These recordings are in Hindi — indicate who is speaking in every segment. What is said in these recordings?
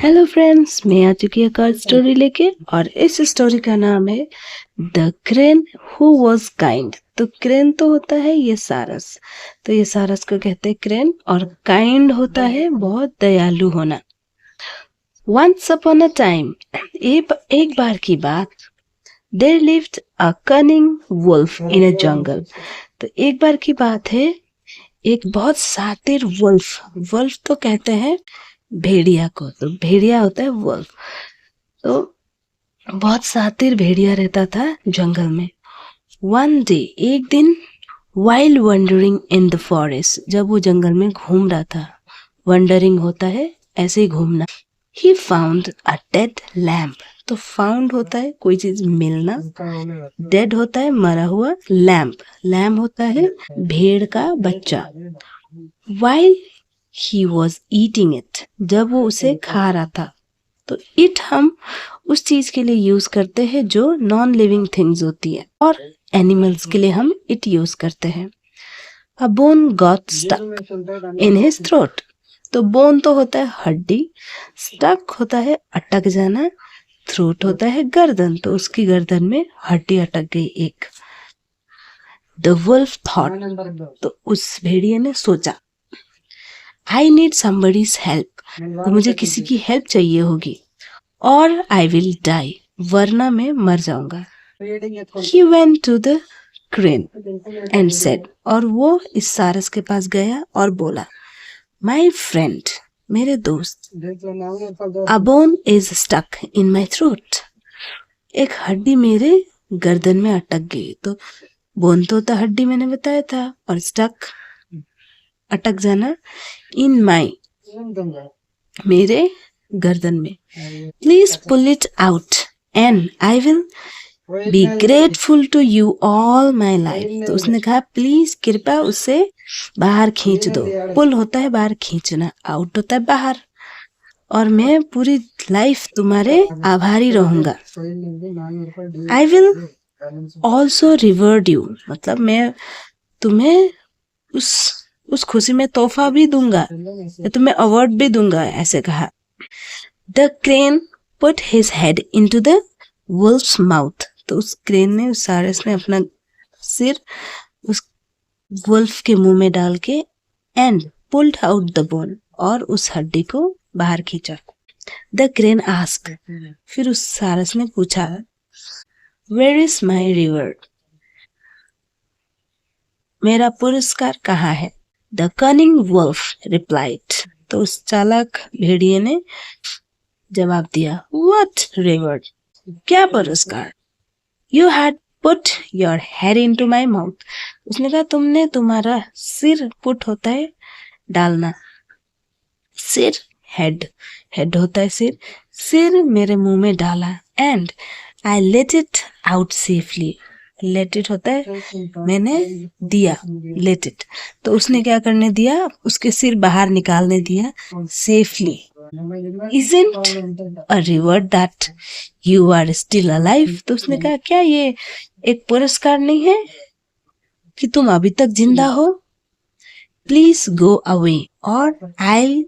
Speaker 1: हेलो फ्रेंड्स, मैं आ चुकी एक और स्टोरी लेके और इस स्टोरी का नाम है the crane who was kind. तो क्रेन तो होता है ये सारस, तो ये सारस को कहते हैं क्रेन, और काइंड होता है बहुत दयालु होना। वंस अपॉन अ टाइम, एक बार की बात, there lived a cunning wolf in a jungle. तो एक बार की बात है, एक बहुत शातिर वुल्फ, वुल्फ तो कहते हैं भेड़िया को, तो भेड़िया होता है वुल्फ। तो बहुत शातिर भेड़िया रहता था जंगल में। वन डे, एक दिन, while wondering in the forest, जब वो जंगल में घूम रहा था, वंडरिंग होता है ऐसे ही घूमना, he found a dead lamp. तो फाउंड होता है कोई चीज मिलना, डेड होता है मरा हुआ, लैम्प, लैम्प होता है भेड़ का बच्चा। While he was eating it, जब वो उसे खा रहा था। तो इट हम उस चीज के लिए यूज करते हैं जो नॉन लिविंग थिंग्स होती है, और एनिमल्स के लिए हम इट यूज करते हैं। A bone got stuck in his throat. तो बोन तो होता है हड्डी, स्टक होता है अटक जाना, थ्रोट होता है गर्दन, तो उसकी गर्दन में हड्डी अटक गई एक। द वुल्फ थॉट, तो उस भेड़िए ने सोचा, आई नीड समबडीज हेल्प, तो मुझे किसी की हेल्प चाहिए होगी, और आई विल डाई, वरना मैं मर जाऊंगा। He went to the crane and said, और वो इस सारस के पास गया और बोला, My friend, मेरे दोस्त, a bone is stuck in my throat, एक हड्डी मेरे गर्दन में अटक गई। तो बोन तो होता हड्डी, मैंने बताया था, और स्टक अटक जाना, इन माई मेरे गर्दन में, please pull it out and I will be grateful to you all my life. तो उसने कहा प्लीज कृपया उसे बाहर खींच दो। पुल होता है बाहर खींचना, आउट होता है बाहर, और मैं पूरी लाइफ तुम्हारे आभारी रहूंगा। I will also revered you, मतलब मैं तुम्हें उस खुशी में तोहफा भी दूंगा, या तुम्हें अवार्ड भी दूंगा, ऐसे कहा। The crane put his head into the wolves mouth. तो उस क्रेन ने, उस सारस ने अपना सिर उस वुल्फ के मुंह में डाल के, and pulled out the bone, और उस हड्डी को बाहर खींचा। द क्रेन आस्क, फिर उस सारस ने पूछा, वेयर इज माई रिवॉर्ड, मेरा पुरस्कार कहाँ है? द कनिंग वुल्फ रिप्लाइड, तो उस चालाक भेड़िए ने जवाब दिया, व्हाट रिवॉर्ड, क्या पुरस्कार? You had put your head into my mouth. उसने कहा तुमने, तुम्हारा सिर, पुट होता है डालना, सिर, हेड, हेड होता है सिर, सिर मेरे मुंह में डाला, and I let it out safely, let it होता है मैंने दिया, लेट इट, तो उसने क्या करने दिया, उसके सिर बाहर निकालने दिया safely. Isn't a reward that you are still alive? तो उसने कहा क्या ये एक पुरस्कार नहीं है कि तुम अभी तक जिंदा हो? प्लीज गो अवे और I'll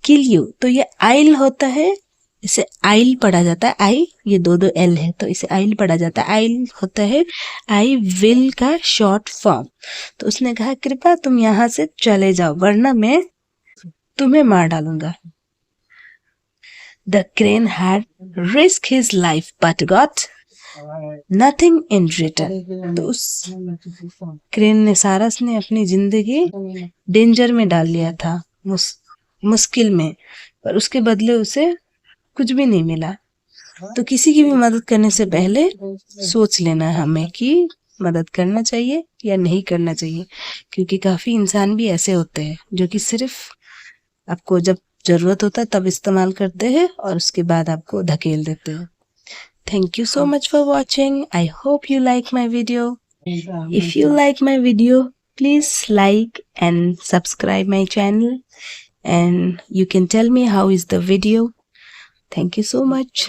Speaker 1: किल यू। तो ये आइल होता है, इसे आइल पढ़ा जाता है, आई ये दो एल है, तो इसे आइल पढ़ा जाता है। आइल होता है आई विल का शॉर्ट फॉर्म। तो उसने कहा कृपया तुम यहाँ से चले जाओ, वरना मैं तुम्हें मार डालूंगा। The crane had risked his life but got nothing in return. तो उस क्रेन ने, सारस ने अपनी जिंदगी डेंजर में डाल लिया था, मुश्किल में, पर उसके बदले उसे कुछ भी नहीं मिला। तो किसी की भी मदद करने से पहले सोच लेना हमें कि मदद करना चाहिए या नहीं करना चाहिए, क्योंकि काफी इंसान भी ऐसे होते हैं जो कि सिर्फ आपको जब जरूरत होता है तब इस्तेमाल करते हैं और उसके बाद आपको धकेल देते हैं। Thank you so much for watching. I hope you like my video. If you like my video, please like and subscribe my channel, and you can tell me how is the video. Thank you so much.